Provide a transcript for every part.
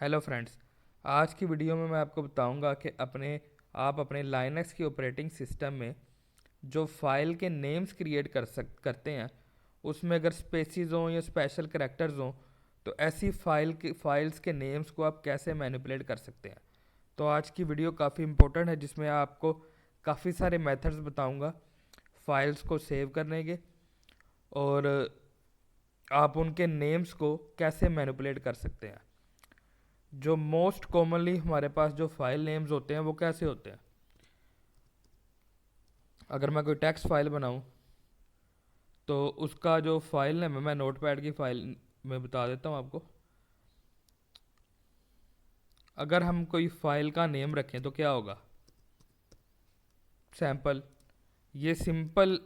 Hello friends. आज की video में मैं आपको बताऊंगा कि आप अपने लाइनक्स की ऑपरेटिंग सिस्टम में जो फाइल के नेम्स क्रिएट करते हैं उसमें अगर स्पेसिस हों या स्पेशल कैरेक्टर्स हों तो ऐसी फाइल्स के नेम्स को आप कैसे मैनिपुलेट कर सकते हैं। तो आज की वीडियो काफ़ी इंपॉर्टेंट है जिसमें आपको काफ़ी सारे मेथड्स बताऊंगा फाइल्स को सेव करने के, और आप उनके नेम्स को कैसे मैनिपुलेट कर सकते हैं। जो मोस्ट कॉमनली हमारे पास जो फाइल नेम्स होते हैं वो कैसे होते हैं। अगर मैं कोई टेक्स्ट फाइल बनाऊं तो उसका जो फाइल नेम है, मैं नोटपैड की फाइल में बता देता हूं आपको। अगर हम कोई फाइल का नेम रखें तो क्या होगा, सैम्पल। ये सिंपल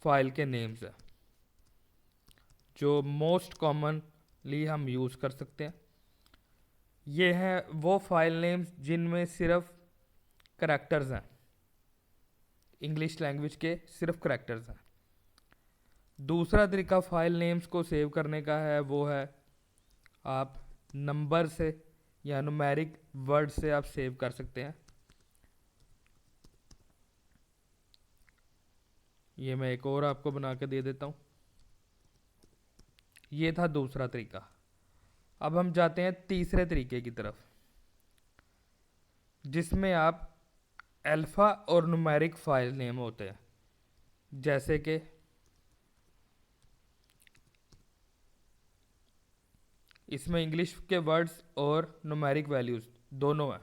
फाइल के नेम्स हैं जो मोस्ट कॉमनली हम यूज़ कर सकते हैं। ये हैं वो फाइल नेम्स जिनमें सिर्फ करेक्टर्स हैं, इंग्लिश लैंग्वेज के सिर्फ करेक्टर्स हैं। दूसरा तरीका फाइल नेम्स को सेव करने का है, वो है आप नंबर से या न्यूमेरिक वर्ड से आप सेव कर सकते हैं। ये मैं एक और आपको बना के दे देता हूँ। ये था दूसरा तरीका। अब हम जाते हैं तीसरे तरीके की तरफ, जिसमें आप अल्फ़ा और न्यूमेरिक फाइल नेम होते हैं। जैसे कि इसमें इंग्लिश के वर्ड्स और न्यूमेरिक वैल्यूज़ दोनों हैं।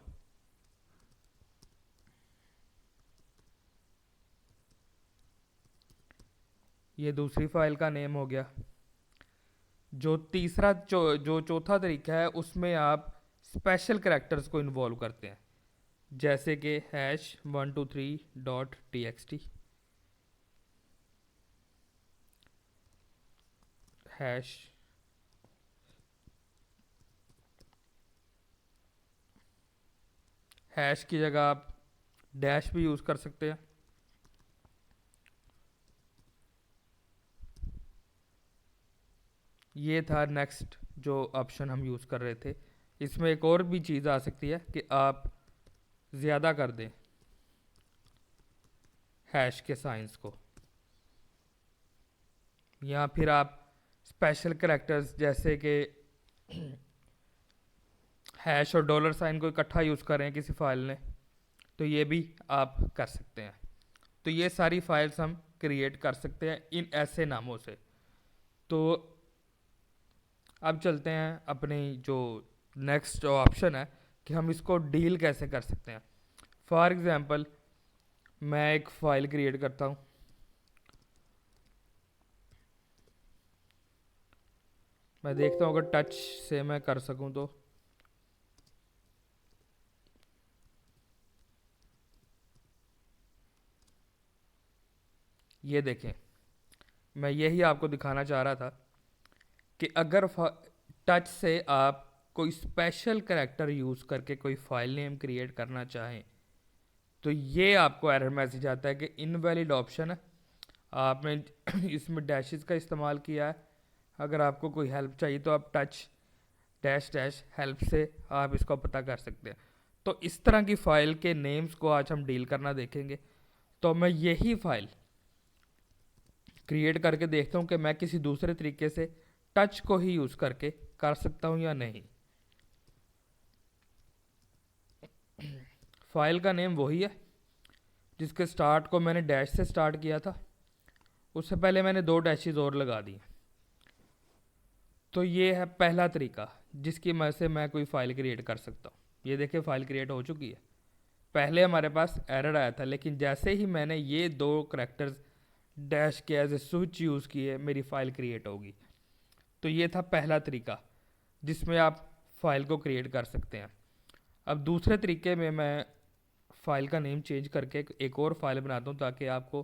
ये दूसरी फाइल का नेम हो गया। जो चौथा तरीका है उसमें आप स्पेशल कैरेक्टर्स को इन्वॉल्व करते हैं, जैसे कि #123.txt, हैश हैश की जगह आप डैश भी यूज़ कर सकते हैं। ये था नेक्स्ट जो ऑप्शन हम यूज़ कर रहे थे। इसमें एक और भी चीज़ आ सकती है कि आप ज़्यादा कर दें हैश के साइंस को, या फिर आप स्पेशल कैरेक्टर्स जैसे कि हैश और डॉलर साइन को इकट्ठा यूज़ करें किसी फाइल ने, तो ये भी आप कर सकते हैं। तो ये सारी फाइल्स हम क्रिएट कर सकते हैं इन ऐसे नामों से। तो अब चलते हैं अपनी जो नेक्स्ट ऑप्शन है कि हम इसको डील कैसे कर सकते हैं। फॉर एग्ज़ाम्पल, मैं एक फ़ाइल क्रिएट करता हूँ। मैं देखता हूँ अगर टच से मैं कर सकूँ तो। ये देखें, मैं यही आपको दिखाना चाह रहा था कि अगर टच से आप कोई स्पेशल कैरेक्टर यूज़ करके कोई फाइल नेम क्रिएट करना चाहें तो ये आपको एरर मैसेज आता है कि इनवैलिड ऑप्शन है, आपने इसमें डैशेस का इस्तेमाल किया है। अगर आपको कोई हेल्प चाहिए तो आप टच डैश डैश हेल्प से आप इसको पता कर सकते हैं। तो इस तरह की फ़ाइल के नेम्स को आज हम डील करना देखेंगे। तो मैं यही फ़ाइल क्रिएट करके देखता हूँ कि मैं किसी दूसरे तरीके से टच को ही यूज़ करके कर सकता हूँ या नहीं। फाइल का नेम वही है जिसके स्टार्ट को मैंने डैश से स्टार्ट किया था, उससे पहले मैंने 2 डैशेज और लगा दिए। तो ये है पहला तरीका जिसकी मदद से मैं कोई फ़ाइल क्रिएट कर सकता हूँ। ये देखिए फ़ाइल क्रिएट हो चुकी है। पहले हमारे पास एरर आया था, लेकिन जैसे ही मैंने ये 2 करेक्टर्स डैश के एज ए स्विच यूज़ किए मेरी फ़ाइल क्रिएट होगी। तो ये था पहला तरीका जिसमें आप फाइल को क्रिएट कर सकते हैं। अब दूसरे तरीके में मैं फ़ाइल का नेम चेंज करके एक और फाइल बनाता हूँ ताकि आपको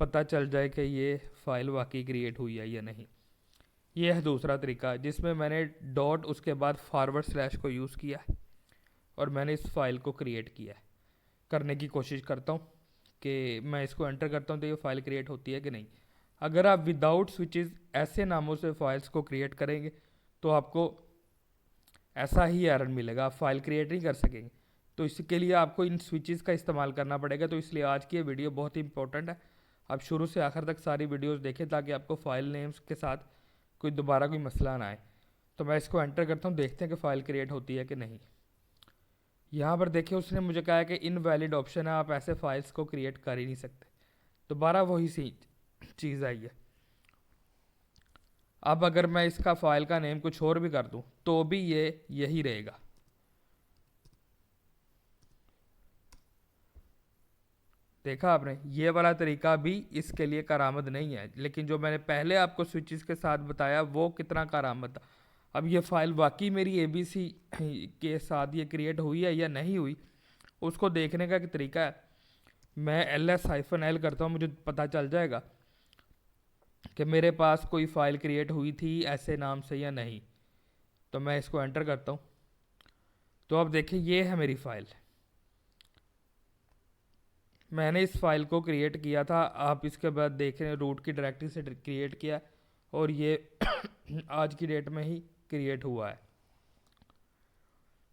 पता चल जाए कि ये फ़ाइल वाकई क्रिएट हुई है या नहीं। ये है दूसरा तरीका जिसमें मैंने डॉट उसके बाद फॉरवर्ड स्लैश को यूज़ किया है और मैंने इस फाइल को क्रिएट किया है। करने की कोशिश करता हूँ कि मैं इसको एंटर करता हूँ तो ये फ़ाइल क्रिएट होती है कि नहीं। अगर आप विदाउट स्विचेस ऐसे नामों से फाइल्स को क्रिएट करेंगे तो आपको ऐसा ही एरर मिलेगा, आप फाइल क्रिएट नहीं कर सकेंगे। तो इसके लिए आपको इन स्विचेस का इस्तेमाल करना पड़ेगा। तो इसलिए आज की ये वीडियो बहुत ही इंपॉर्टेंट है, आप शुरू से आखिर तक सारी वीडियोस देखें ताकि आपको फाइल नेम्स के साथ कोई दोबारा कोई मसला ना आए। तो मैं इसको एंटर करता हूँ, देखते हैं कि फ़ाइल क्रिएट होती है कि नहीं। यहाँ पर देखिए उसने मुझे कहा है कि इनवैलिड ऑप्शन है, आप ऐसे फाइल्स को क्रिएट कर ही नहीं सकते। दोबारा वही सी चीज़ आई है। अब अगर मैं इसका फाइल का नेम कुछ और भी कर दूं तो भी ये यही रहेगा। देखा आपने, ये वाला तरीका भी इसके लिए कारामद नहीं है, लेकिन जो मैंने पहले आपको स्विचेस के साथ बताया वो कितना कारामद था। अब ये फाइल वाकई मेरी ABC के साथ ये क्रिएट हुई है या नहीं हुई, उसको देखने का एक तरीका है। मैं ls-l करता हूँ, मुझे पता चल जाएगा कि मेरे पास कोई फ़ाइल क्रिएट हुई थी ऐसे नाम से या नहीं। तो मैं इसको एंटर करता हूँ, तो अब देखिए ये है मेरी फ़ाइल। मैंने इस फाइल को क्रिएट किया था, आप इसके बाद देख रहे हैं रूट की डायरेक्टरी से क्रिएट किया और ये आज की डेट में ही क्रिएट हुआ है।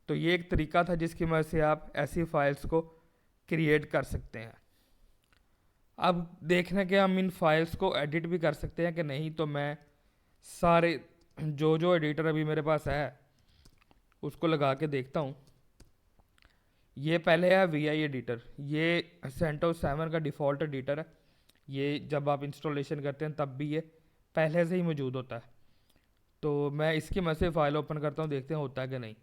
तो ये एक तरीका था जिसकी मदद से आप ऐसी फाइल्स को क्रिएट कर सकते हैं। अब देखना कि हम इन फाइल्स को एडिट भी कर सकते हैं कि नहीं। तो मैं सारे जो एडिटर अभी मेरे पास है उसको लगा के देखता हूँ। ये पहले है VI एडिटर, ये CentOS 7 का डिफ़ॉल्ट एडिटर है। ये जब आप इंस्टॉलेशन करते हैं तब भी ये पहले से ही मौजूद होता है। तो मैं इसकी मदद से फ़ाइल ओपन करता हूँ, देखते हैं होता है कि नहीं।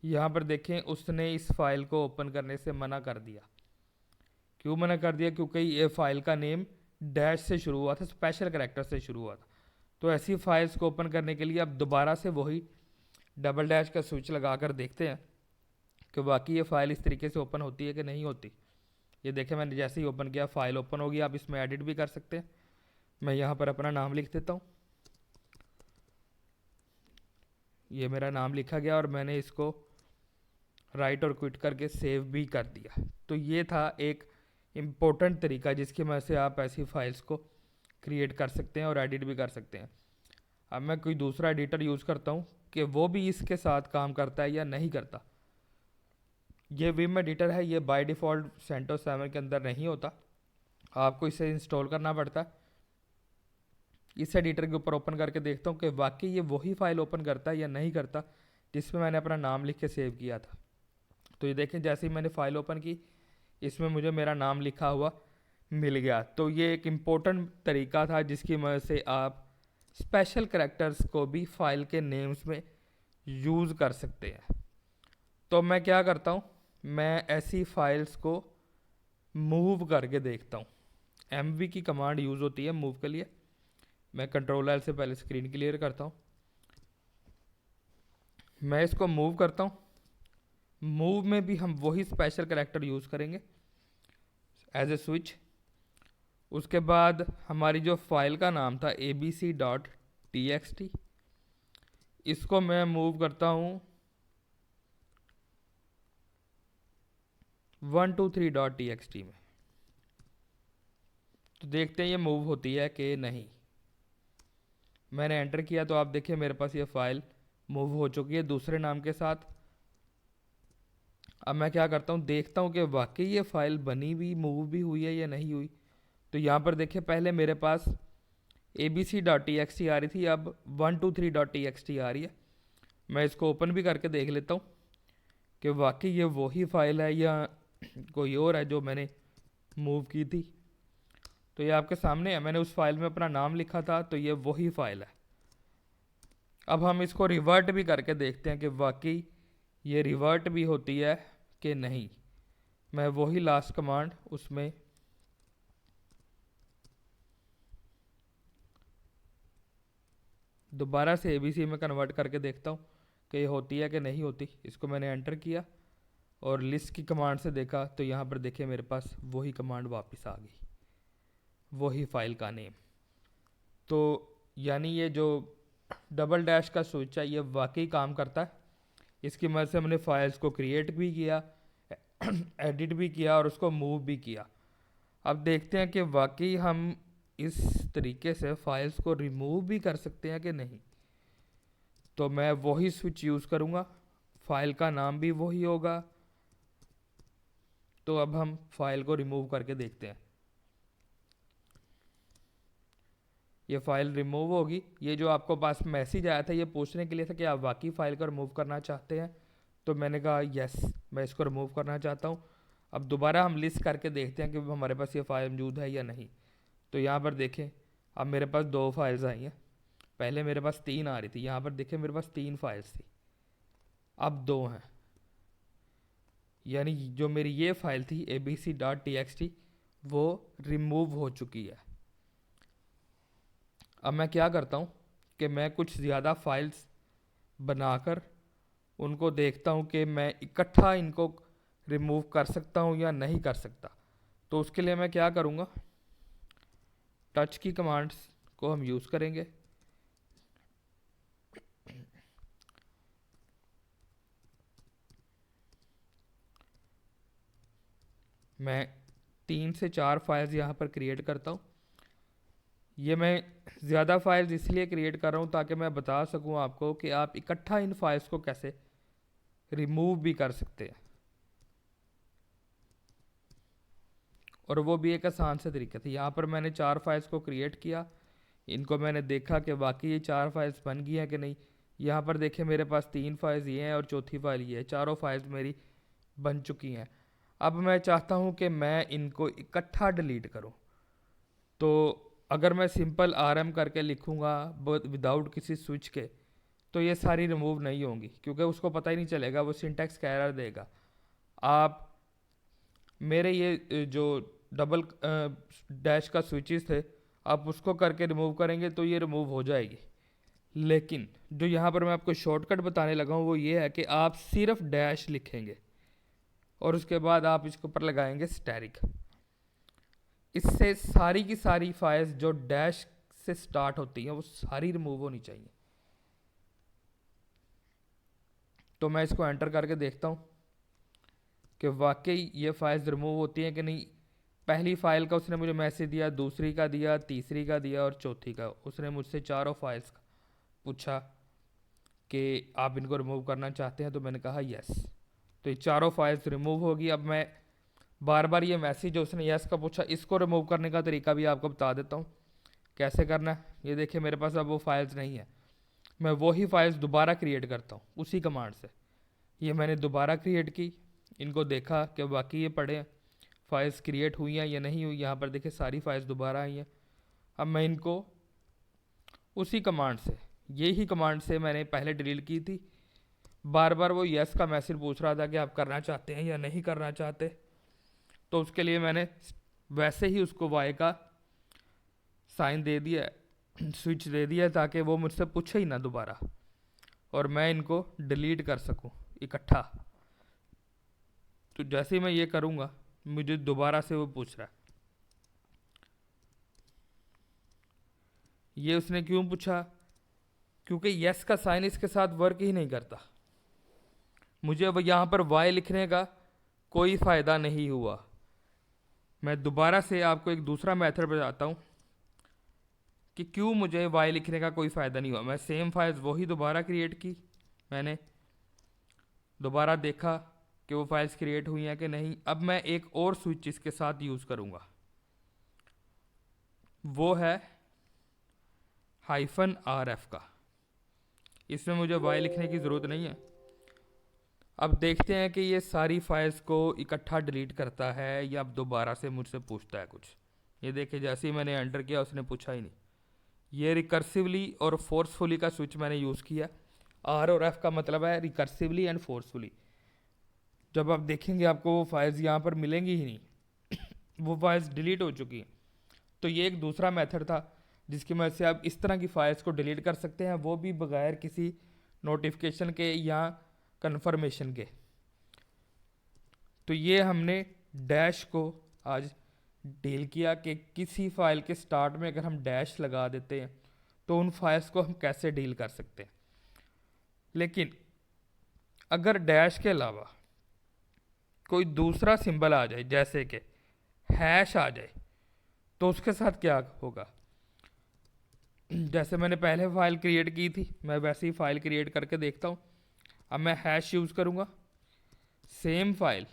यहाँ पर देखें उसने इस फाइल को ओपन करने से मना कर दिया। क्यों मना कर दिया? क्योंकि ये फ़ाइल का नेम डैश से शुरू हुआ था, स्पेशल कैरेक्टर से शुरू हुआ था। तो ऐसी फाइल्स को ओपन करने के लिए अब दोबारा से वही डबल डैश का स्विच लगा कर देखते हैं कि वाकई ये फ़ाइल इस तरीके से ओपन होती है कि नहीं होती। ये देखें मैंने जैसे ही ओपन किया फ़ाइल ओपन होगी। आप इसमें एडिट भी कर सकते हैं। मैं यहाँ पर अपना नाम लिख देता हूँ। ये मेरा नाम लिखा गया और मैंने इसको राइट और क्विट करके सेव भी कर दिया। तो ये था एक इम्पोर्टेंट तरीका जिसकी मदद से आप ऐसी फाइल्स को क्रिएट कर सकते हैं और एडिट भी कर सकते हैं। अब मैं कोई दूसरा एडिटर यूज़ करता हूँ कि वो भी इसके साथ काम करता है या नहीं करता। ये विम एडिटर है, ये बाय डिफ़ॉल्ट CentOS 7 के अंदर नहीं होता, आपको इसे इंस्टॉल करना पड़ता है। इस एडिटर के ऊपर ओपन करके देखता हूँ कि वाकई ये वही फाइल ओपन करता है या नहीं करता जिसमें मैंने अपना नाम लिख के सेव किया था। तो ये देखें जैसे ही मैंने फ़ाइल ओपन की इसमें मुझे मेरा नाम लिखा हुआ मिल गया। तो ये एक इम्पोर्टेंट तरीका था जिसकी मदद से आप स्पेशल कैरेक्टर्स को भी फाइल के नेम्स में यूज़ कर सकते हैं। तो मैं क्या करता हूँ, मैं ऐसी फाइल्स को मूव करके देखता हूँ। MV की कमांड यूज़ होती है मूव के लिए। मैं Ctrl-L से पहले स्क्रीन क्लियर करता हूँ। मैं इसको मूव करता हूँ। मूव में भी हम वही स्पेशल कैरेक्टर यूज़ करेंगे एज ए स्विच। उसके बाद हमारी जो फाइल का नाम था abc.txt, इसको मैं मूव करता हूँ 123.txt में। तो देखते हैं ये मूव होती है कि नहीं। मैंने एंटर किया तो आप देखिए मेरे पास ये फ़ाइल मूव हो चुकी है दूसरे नाम के साथ। अब मैं क्या करता हूँ, देखता हूँ कि वाकई ये फ़ाइल बनी भी मूव भी हुई है या नहीं हुई। तो यहाँ पर देखिए पहले मेरे पास abc.txt आ रही थी, अब 123.txt आ रही है। मैं इसको ओपन भी करके देख लेता हूँ कि वाकई ये वही फ़ाइल है या कोई और है जो मैंने मूव की थी। तो ये आपके सामने है, मैंने उस फाइल में अपना नाम लिखा था, तो ये वही फ़ाइल है। अब हम इसको रिवर्ट भी करके देखते हैं कि वाकई ये रिवर्ट भी होती है कि नहीं। मैं वही लास्ट कमांड उसमें दोबारा से ABC में कन्वर्ट करके देखता हूँ कि ये होती है कि नहीं होती। इसको मैंने एंटर किया और लिस्ट की कमांड से देखा तो यहाँ पर देखिए मेरे पास वही कमांड वापस आ गई, वही फाइल का नेम। तो यानी ये जो डबल डैश का स्विच है ये वाकई काम करता है। इसकी मदद से हमने फाइल्स को क्रिएट भी किया, एडिट भी किया और उसको मूव भी किया। अब देखते हैं कि वाकई हम इस तरीके से फाइल्स को रिमूव भी कर सकते हैं कि नहीं। तो मैं वही स्विच यूज़ करूँगा फाइल का नाम भी वही होगा। तो अब हम फाइल को रिमूव करके देखते हैं। ये फाइल रिमूव होगी। ये जो आपको पास मैसेज आया था ये पूछने के लिए था कि आप वाकई फाइल को रिमूव करना चाहते हैं, तो मैंने कहा यस, मैं इसको रिमूव करना चाहता हूँ। अब दोबारा हम लिस्ट करके देखते हैं कि हमारे पास ये फाइल मौजूद है या नहीं। तो यहाँ पर देखें, अब मेरे पास 2 फाइल्स आई हैं। पहले मेरे पास 3 आ रही थी, यहाँ पर देखें मेरे पास 3 फाइल्स थी, अब 2 हैं। यानी जो मेरी ये फाइल थी abc.txt वो रिमूव हो चुकी है। अब मैं क्या करता हूँ कि मैं कुछ ज़्यादा फाइल्स बनाकर उनको देखता हूँ कि मैं इकट्ठा इनको रिमूव कर सकता हूँ या नहीं कर सकता। तो उसके लिए मैं क्या करूँगा, टच की कमांड्स को हम यूज़ करेंगे। मैं 3 से 4 फाइल्स यहाँ पर क्रिएट करता हूँ। ये मैं ज़्यादा फाइल्स इसलिए क्रिएट कर रहा हूँ ताकि मैं बता सकूँ आपको कि आप इकट्ठा इन फाइल्स को कैसे रिमूव भी कर सकते हैं, और वो भी एक आसान से तरीके से। यहाँ पर मैंने 4 फाइल्स को क्रिएट किया, इनको मैंने देखा कि वाकई ये 4 फाइल्स बन गई हैं कि नहीं। यहाँ पर देखें मेरे पास 3 फाइल्स ये हैं और चौथी फाइल ये है, चारों फाइल्स मेरी बन चुकी हैं। अब मैं चाहता हूँ कि मैं इनको इकट्ठा डिलीट करूँ। तो अगर मैं सिंपल rm करके लिखूँगा विदाउट किसी स्विच के, तो ये सारी रिमूव नहीं होंगी, क्योंकि उसको पता ही नहीं चलेगा, वो सिंटैक्स का एरर देगा। आप मेरे ये जो डबल डैश का स्विचेस थे, आप उसको करके रिमूव करेंगे तो ये रिमूव हो जाएगी। लेकिन जो यहाँ पर मैं आपको शॉर्टकट बताने लगा हूँ वो ये है कि आप सिर्फ डैश लिखेंगे और उसके बाद आप इसके ऊपर लगाएंगे स्टैरिक। इससे सारी की सारी फाइल्स जो डैश से स्टार्ट होती हैं वो सारी रिमूव होनी चाहिए। तो मैं इसको एंटर करके देखता हूँ कि वाकई ये फाइल्स रिमूव होती हैं कि नहीं। पहली फाइल का उसने मुझे मैसेज दिया, दूसरी का दिया, तीसरी का दिया और चौथी का। उसने मुझसे चारों फाइल्स का पूछा कि आप इनको रिमूव करना चाहते हैं, तो मैंने कहा यस। तो ये चारों फाइल्स रिमूव होगी। अब मैं बार बार ये मैसेज जो उसने यस का पूछा, इसको रिमूव करने का तरीका भी आपको बता देता हूँ कैसे करना है। ये देखिए मेरे पास अब वो फाइल्स नहीं है, मैं वही फाइल्स दोबारा क्रिएट करता हूँ उसी कमांड से। ये मैंने दोबारा क्रिएट की, इनको देखा कि बाकी ये पढ़े हैं, फाइल्स क्रिएट हुई हैं या नहीं हुई। यहाँ पर देखिए सारी फाइल्स दोबारा आई हैं। अब मैं इनको उसी कमांड से, यही कमांड से मैंने पहले डिलीट की थी। बार बार वो यस का मैसेज पूछ रहा था कि आप करना चाहते हैं या नहीं करना चाहते, तो उसके लिए मैंने वैसे ही उसको वाई का साइन दे दिया, स्विच दे दिया, ताकि वो मुझसे पूछे ही ना दोबारा और मैं इनको डिलीट कर सकूं इकट्ठा। तो जैसे ही मैं ये करूँगा मुझे दोबारा से वो पूछ रहा है। ये उसने क्यों पूछा? क्योंकि यस का साइन इसके साथ वर्क ही नहीं करता। मुझे अब यहाँ पर वाई लिखने का कोई फ़ायदा नहीं हुआ। मैं दोबारा से आपको एक दूसरा मेथड बताता हूँ कि क्यों मुझे वाई लिखने का कोई फ़ायदा नहीं हुआ। मैं सेम फाइल्स वही दोबारा क्रिएट की, मैंने दोबारा देखा कि वो फाइल्स क्रिएट हुई हैं कि नहीं। अब मैं एक और स्विच इसके साथ यूज़ करूँगा, वो है -rf का। इसमें मुझे वाई लिखने की ज़रूरत नहीं है। अब देखते हैं कि ये सारी फाइल्स को इकट्ठा डिलीट करता है या अब दोबारा से मुझसे पूछता है कुछ। ये देखिए जैसे ही मैंने एंटर किया उसने पूछा ही नहीं। ये रिकर्सिवली और फोर्सफुली का स्विच मैंने यूज़ किया। आर और एफ का मतलब है रिकर्सिवली एंड फोर्सफुली। जब आप देखेंगे आपको वो फाइल्स यहाँ पर मिलेंगी ही नहीं वो फाइल्स डिलीट हो चुकी हैं। तो ये एक दूसरा मेथड था जिसकी मदद से आप इस तरह की फाइल्स को डिलीट कर सकते हैं, वो भी बगैर किसी नोटिफिकेशन के या कन्फर्मेशन के। तो ये हमने डैश को आज डील किया कि किसी फाइल के स्टार्ट में अगर हम डैश लगा देते हैं तो उन फाइल्स को हम कैसे डील कर सकते हैं। लेकिन अगर डैश के अलावा कोई दूसरा सिंबल आ जाए, जैसे कि हैश आ जाए, तो उसके साथ क्या होगा? जैसे मैंने पहले फाइल क्रिएट की थी, मैं वैसे ही फाइल क्रिएट करके देखता हूँ। अब मैं हैश यूज़ करूँगा, सेम फाइल,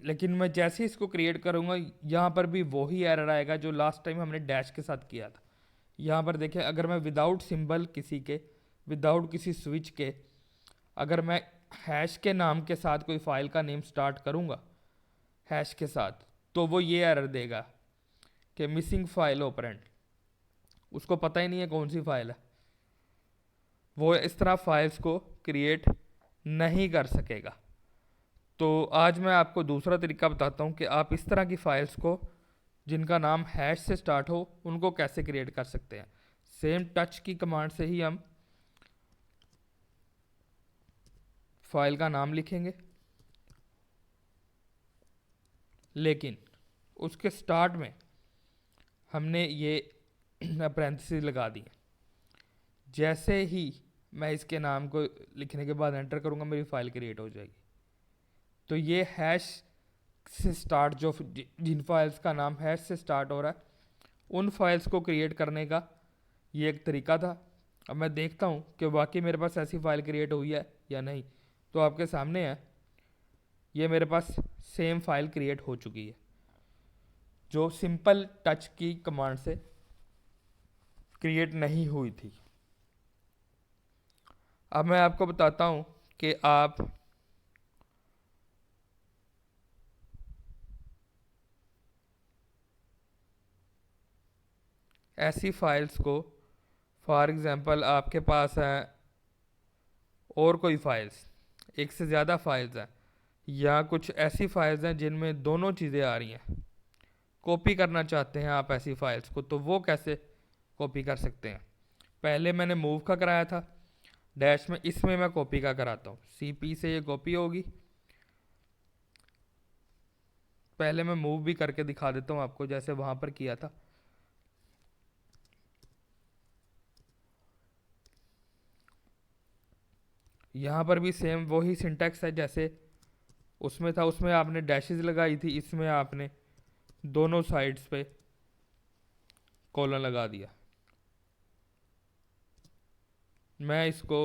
लेकिन मैं जैसे ही इसको क्रिएट करूँगा यहाँ पर भी वही एरर आएगा जो लास्ट टाइम हमने डैश के साथ किया था। यहाँ पर देखें, अगर मैं विदाउट सिंबल किसी के, विदाउट किसी स्विच के, अगर मैं हैश के नाम के साथ कोई फाइल का नेम स्टार्ट करूँगा हैश के साथ, तो वो ये एरर देगा कि मिसिंग फाइल ऑपरेंड। उसको पता ही नहीं है कौन सी फाइल है, वो इस तरह फाइल्स को क्रिएट नहीं कर सकेगा। तो आज मैं आपको दूसरा तरीका बताता हूँ कि आप इस तरह की फाइल्स को जिनका नाम हैश से स्टार्ट हो उनको कैसे क्रिएट कर सकते हैं। सेम टच की कमांड से ही हम फाइल का नाम लिखेंगे, लेकिन उसके स्टार्ट में हमने ये पैरेंथेसिस लगा दिए। जैसे ही मैं इसके नाम को लिखने के बाद एंटर करूँगा मेरी फाइल क्रिएट हो जाएगी। तो ये हैश से स्टार्ट, जो जिन फाइल्स का नाम हैश से स्टार्ट हो रहा है उन फाइल्स को क्रिएट करने का ये एक तरीका था। अब मैं देखता हूँ कि वाकई मेरे पास ऐसी फाइल क्रिएट हुई है या नहीं। तो आपके सामने है, ये मेरे पास सेम फाइल क्रिएट हो चुकी है जो सिंपल टच की कमांड से क्रिएट नहीं हुई थी। अब मैं आपको बताता हूँ कि आप ऐसी फाइल्स को, फॉर एग्ज़ाम्पल आपके पास है और कोई फाइल्स, एक से ज़्यादा फाइल्स हैं, या कुछ ऐसी फाइल्स हैं जिनमें दोनों चीज़ें आ रही हैं, कॉपी करना चाहते हैं आप ऐसी फाइल्स को, तो वो कैसे कॉपी कर सकते हैं। पहले मैंने मूव का कराया था डैश में, इसमें मैं कॉपी का कराता हूँ। CP से ये कॉपी होगी। पहले मैं मूव भी करके दिखा देता हूँ आपको जैसे वहाँ पर किया था। यहाँ पर भी सेम वही सिंटैक्स है जैसे उसमें था। उसमें आपने डैशेस लगाई थी, इसमें आपने दोनों साइड्स पे कॉलन लगा दिया। मैं इसको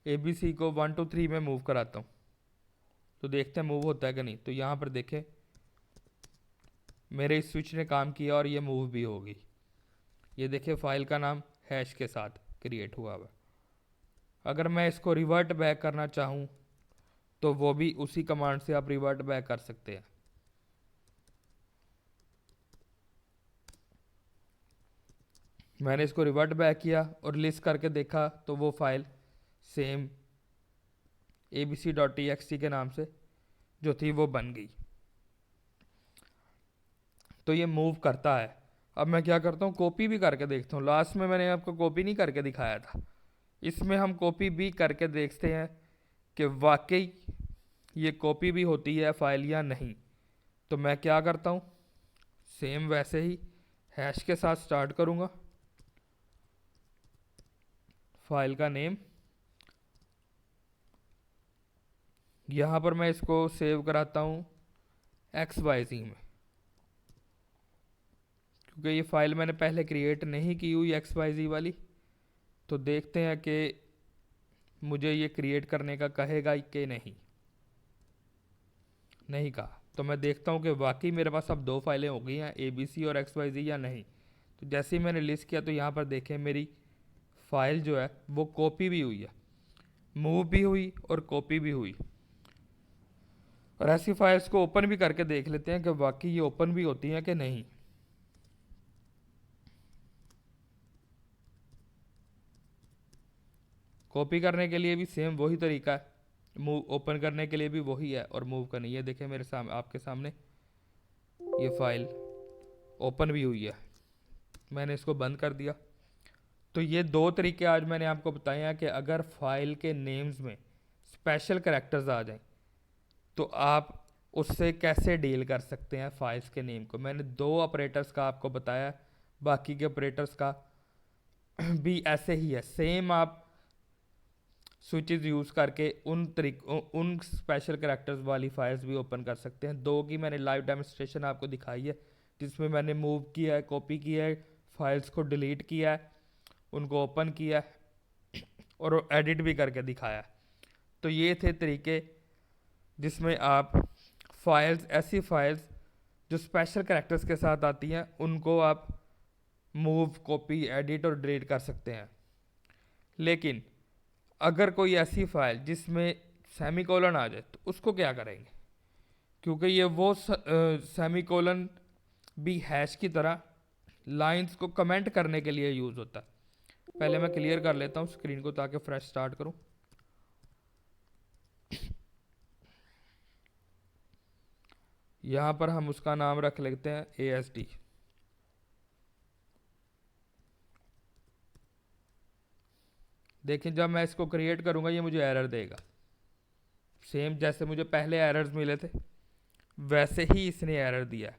ABC को 1 2 3 में मूव कराता हूँ, तो देखते हैं मूव होता है कि नहीं। तो यहाँ पर देखें मेरे इस स्विच ने काम किया और ये मूव भी होगी। ये देखिए फाइल का नाम हैश के साथ क्रिएट हुआ हुआ। अगर मैं इसको रिवर्ट बैक करना चाहूँ तो वो भी उसी कमांड से आप रिवर्ट बैक कर सकते हैं। मैंने इसको रिवर्ट बैक किया और लिस्ट करके देखा तो वो फाइल सेम abc.txt के नाम से जो थी वो बन गई। तो ये मूव करता है। अब मैं क्या करता हूँ, कॉपी भी करके देखता हूँ। लास्ट में मैंने आपको कॉपी नहीं करके दिखाया था, इसमें हम कॉपी भी करके देखते हैं कि वाकई ये कॉपी भी होती है फाइल या नहीं। तो मैं क्या करता हूँ, सेम वैसे ही हैश के साथ स्टार्ट करूँगा, फाइल का नेम, यहाँ पर मैं इसको सेव कराता हूँ XYZ में, क्योंकि ये फाइल मैंने पहले क्रिएट नहीं की हुई XYZ वाली। तो देखते हैं कि मुझे ये क्रिएट करने का कहेगा कि नहीं। नहीं कहा। तो मैं देखता हूँ कि वाकई मेरे पास अब 2 फाइलें हो गई हैं, ABC और XYZ, या नहीं। तो जैसे ही मैंने लिस्ट किया तो यहाँ पर देखें मेरी फाइल जो है वो कॉपी भी हुई है, मूव भी हुई और कॉपी भी हुई। और ऐसी फाइल्स को ओपन भी करके देख लेते हैं कि वाकई ये ओपन भी होती हैं कि नहीं। कॉपी करने के लिए भी सेम वही तरीका है, मूव ओपन करने के लिए भी वही है, और मूव करनी। ये देखें मेरे सामने, आपके सामने ये फाइल ओपन भी हुई है। मैंने इसको बंद कर दिया। तो ये 2 तरीके आज मैंने आपको बताए हैं कि अगर फाइल के नेम्स में स्पेशल कैरेक्टर्स आ जाएं तो आप उससे कैसे डील कर सकते हैं फाइल्स के नेम को। मैंने 2 ऑपरेटर्स का आपको बताया, बाकी के ऑपरेटर्स का भी ऐसे ही है। सेम आप स्विचेस यूज़ करके उन स्पेशल कैरेक्टर्स वाली फाइल्स भी ओपन कर सकते हैं। 2 की मैंने लाइव डेमोन्स्ट्रेशन आपको दिखाई है जिसमें मैंने मूव किया है, कॉपी किया है, फाइल्स को डिलीट किया है, उनको ओपन किया है और एडिट भी करके दिखाया है। तो ये थे तरीके जिसमें आप फाइल्स, ऐसी फाइल्स जो स्पेशल कैरेक्टर्स के साथ आती हैं, उनको आप मूव, कॉपी, एडिट और डिलीट कर सकते हैं। लेकिन अगर कोई ऐसी फाइल जिसमें सेमीकोलन आ जाए तो उसको क्या करेंगे, क्योंकि ये वो सेमीकोलन भी हैश की तरह लाइंस को कमेंट करने के लिए यूज़ होता है। पहले मैं क्लियर कर लेता हूँ स्क्रीन को ताकि फ्रेश स्टार्ट करूँ। यहाँ पर हम उसका नाम रख लेते हैं ASD। देखिए जब मैं इसको क्रिएट करूँगा ये मुझे एरर देगा, सेम जैसे मुझे पहले एरर्स मिले थे वैसे ही इसने एरर दिया।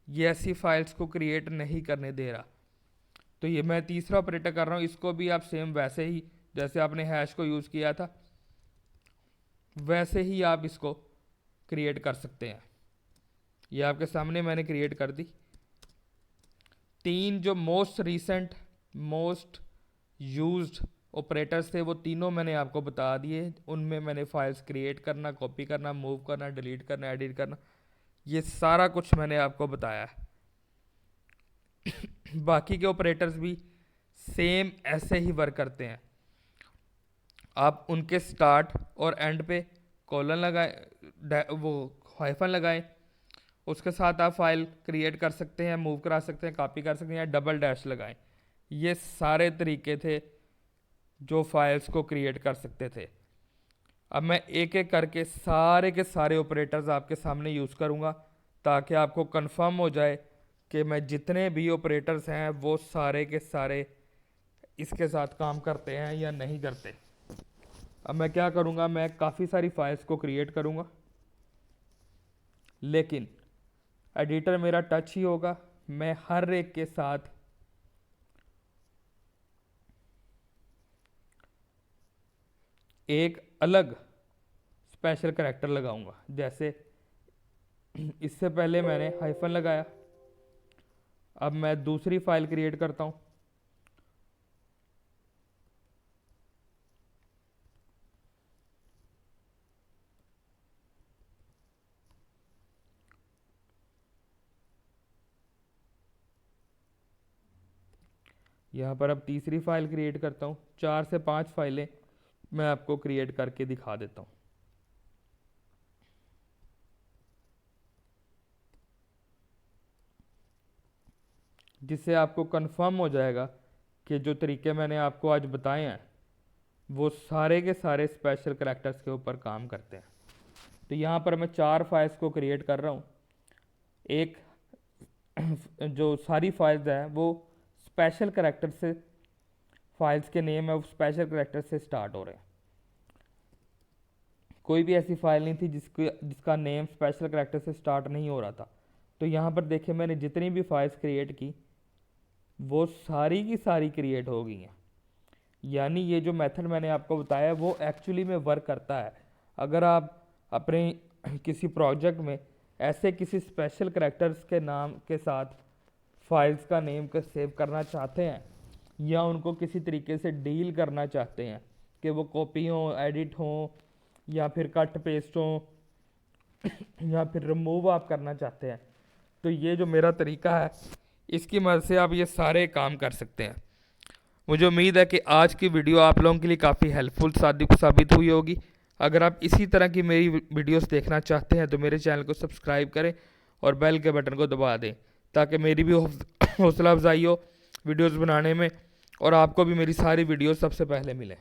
ये ऐसी फाइल्स को क्रिएट नहीं करने दे रहा। तो ये मैं तीसरा ऑपरेटर कर रहा हूँ, इसको भी आप सेम वैसे ही जैसे आपने हैश को यूज़ किया था वैसे ही आप इसको क्रिएट कर सकते हैं। ये आपके सामने मैंने क्रिएट कर दी। 3 जो most recent, most used operators थे वो तीनों मैंने आपको बता दिए। उनमें मैंने फाइल्स क्रिएट करना, कॉपी करना, मूव करना, डिलीट करना, एडिट करना, ये सारा कुछ मैंने आपको बताया है। बाकी के ऑपरेटर्स भी सेम ऐसे ही वर्क करते हैं। आप उनके स्टार्ट और एंड पे कॉलन लगाए, वो हाइफन लगाएं, उसके साथ आप फाइल क्रिएट कर सकते हैं, मूव करा सकते हैं, कॉपी कर सकते हैं, या डबल डैश लगाएं। ये सारे तरीके थे जो फाइल्स को क्रिएट कर सकते थे। अब मैं एक एक करके सारे के सारे ऑपरेटर्स आपके सामने यूज़ करूँगा ताकि आपको कंफर्म हो जाए कि मैं जितने भी ऑपरेटर्स हैं वो सारे के सारे इसके साथ काम करते हैं या नहीं करते। अब मैं क्या करूँगा, मैं काफ़ी सारी फाइल्स को क्रिएट करूँगा, लेकिन एडिटर मेरा टच ही होगा। मैं हर एक के साथ एक अलग स्पेशल कैरेक्टर लगाऊंगा। जैसे इससे पहले मैंने हाइफन लगाया, अब मैं दूसरी फाइल क्रिएट करता हूं। यहां पर अब तीसरी फाइल क्रिएट करता हूं। 4 से 5 फाइलें मैं आपको क्रिएट करके दिखा देता हूं। जिससे आपको कंफर्म हो जाएगा कि जो तरीके मैंने आपको आज बताए हैं वो सारे के सारे स्पेशल कैरेक्टर्स के ऊपर काम करते हैं। तो यहाँ पर मैं 4 फाइल्स को क्रिएट कर रहा हूँ। एक जो सारी फाइल्स हैं वो स्पेशल कैरेक्टर से, फाइल्स के नेम है वो स्पेशल कैरेक्टर से स्टार्ट हो रहे हैं। कोई भी ऐसी फाइल नहीं थी जिसका नेम स्पेशल कैरेक्टर से स्टार्ट नहीं हो रहा था। तो यहाँ पर देखिए मैंने जितनी भी फाइल्स क्रिएट की वो सारी की सारी क्रिएट हो गई हैं। यानी ये जो मेथड मैंने आपको बताया वो एक्चुअली में वर्क करता है। अगर आप अपने किसी प्रोजेक्ट में ऐसे किसी स्पेशल कैरेक्टर्स के नाम के साथ फाइल्स का नेम का सेव करना चाहते हैं या उनको किसी तरीके से डील करना चाहते हैं कि वो कॉपी हो, एडिट हो, या फिर कट पेस्ट हो, या फिर रिमूव आप करना चाहते हैं, तो ये जो मेरा तरीका है इसकी मदद से आप ये सारे काम कर सकते हैं। मुझे उम्मीद है कि आज की वीडियो आप लोगों के लिए काफ़ी हेल्पफुल साबित हुई होगी। अगर आप इसी तरह की मेरी वीडियोस देखना चाहते हैं तो मेरे चैनल को सब्सक्राइब करें और बेल के बटन को दबा दें ताकि मेरी भी हौसला अफजाई हो वीडियोस बनाने में और आपको भी मेरी सारी वीडियोस सबसे पहले मिलें।